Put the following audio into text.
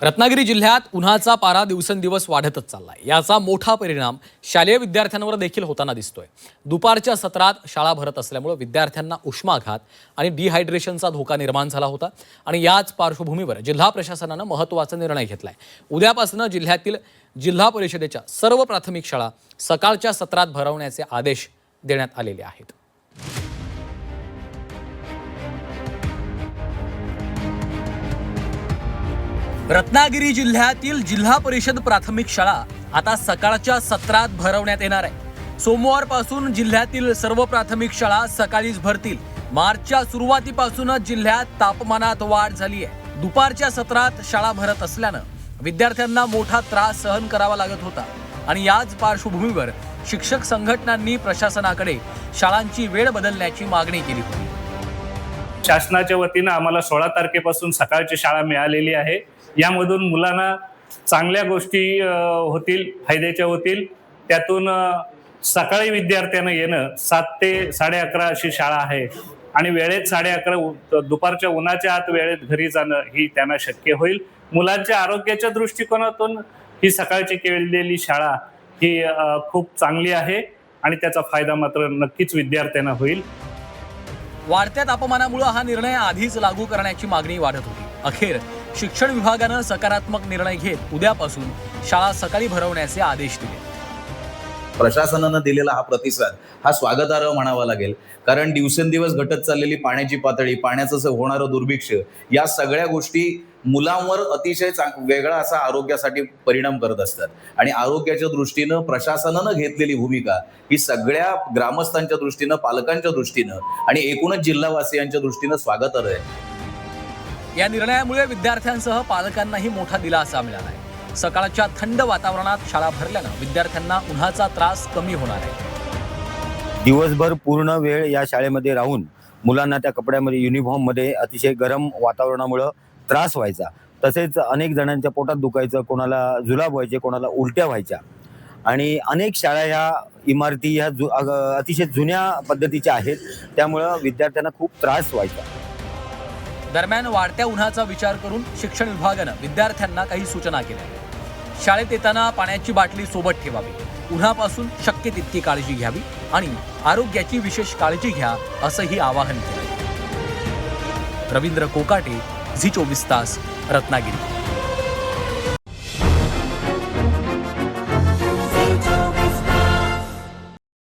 रत्नागिरी जिल्ह्यात उन्हाचा पारा दिवसेंदिवस वाढतच चाललाय। याचा मोठा परिणाम शालेय विद्यार्थ्यांवर देखील होताना दिसतोय। दुपारच्या सत्रात शाळा भरत असल्यामुळे विद्यार्थ्यांना उष्माघात आणि डिहायड्रेशनचा धोका निर्माण झाला होता आणि याच पार्श्वभूमीवर जिल्हा प्रशासनाने महत्त्वाचा निर्णय घेतलाय। उद्यापासून जिल्ह्यातील जिल्हा परिषदेच्या सर्व प्राथमिक शाळा सकाळच्या सत्रात भरवण्याचे आदेश देण्यात आलेले आहेत। रत्नागिरी जिल्ह्यातील जिल्हा परिषद प्राथमिक शाळा आता सकाळच्या सत्रात भरवण्यात येणार आहे। सोमवारपासून जिल्ह्यातील सर्व प्राथमिक शाळा सकाळीच भरतील। मार्चच्या सुरुवातीपासूनच जिल्ह्यात तापमानात वाढ झाली आहे। दुपारच्या सत्रात शाळा भरत असल्यानं विद्यार्थ्यांना मोठा त्रास सहन करावा लागत होता आणि याच पार्श्वभूमीवर शिक्षक संघटनांनी प्रशासनाकडे शाळांची वेळ बदलण्याची मागणी केली होती। शासनाच्या वतीने आम्हाला 16 तारखेपासून सकाळची शाळा मिळालेली आहे। यामधून मुलांना चांगल्या गोष्टी होतील, फायद्याच्या होतील। त्यातून सकाळी विद्यार्थ्यांना येणं 7 ते 11:30 अशी शाळा आहे आणि वेळेत 11:30 दुपारच्या उन्हाच्या आत वेळेत घरी जाणं ही त्यांना शक्य होईल। मुलांच्या आरोग्याच्या दृष्टिकोनातून ही सकाळची केलेली शाळा ही खूप चांगली आहे आणि त्याचा फायदा मात्र नक्कीच विद्यार्थ्यांना होईल। वाढत्या तापमानामुळे हा निर्णय आधीच लागू करण्याची मागणी वाढत होती। अखेर शिक्षण विभागाने सकारात्मक निर्णय घेत उद्यापासून शाळा सकाळी भरवण्याचे आदेश दिले। प्रशासनाने दिलेला हा प्रतिसाद हा स्वागतार्ह म्हणावा लागेल, कारण दिवसेंदिवस घटत चाललेली पाण्याची पातळी, पाण्याचं होणारं दुर्भिक्ष, या सगळ्या गोष्टी मुलांवर अतिशय वेगळा असा आरोग्यासाठी परिणाम करत असतात आणि आरोग्याच्या दृष्टीनं प्रशासनानं घेतलेली भूमिका ही सगळ्या ग्रामस्थांच्या दृष्टीनं, पालकांच्या दृष्टीनं आणि एकूणच जिल्हावासियांच्या दृष्टीनं स्वागतार्ह आहे। या निर्णयामुळे विद्यार्थ्यांसह पालकांनाही मोठा दिलासा मिळाला आहे। सकाळच्या थंड वातावरणात शाळा भरल्यानं विद्यार्थ्यांना उन्हाचा त्रास कमी होणार आहे। दिवसभर पूर्ण वेळ या शाळेमध्ये राहून मुलांना त्या कपड्यामध्ये, युनिफॉर्ममध्ये अतिशय गरम वातावरणामुळे त्रास व्हायचा। तसेच अनेक जणांच्या पोटात दुखायचं, कोणाला जुलाब व्हायचे, कोणाला उलट्या व्हायच्या आणि अनेक शाळा ह्या इमारती ह्या अतिशय जुन्या पद्धतीच्या आहेत, त्यामुळं विद्यार्थ्यांना खूप त्रास व्हायचा। दरम्यान वाढत्या उन्हाचा विचार करून शिक्षण विभागानं विद्यार्थ्यांना काही सूचना केल्या। शाळेत येताना पाण्याची बाटली सोबत ठेवावी, उन्हापासून शक्य तितकी काळजी घ्यावी आणि आरोग्याची विशेष काळजी घ्या असंही आवाहन केलं। रवींद्र कोकाटे, झी 24 तास, रत्नागिरी।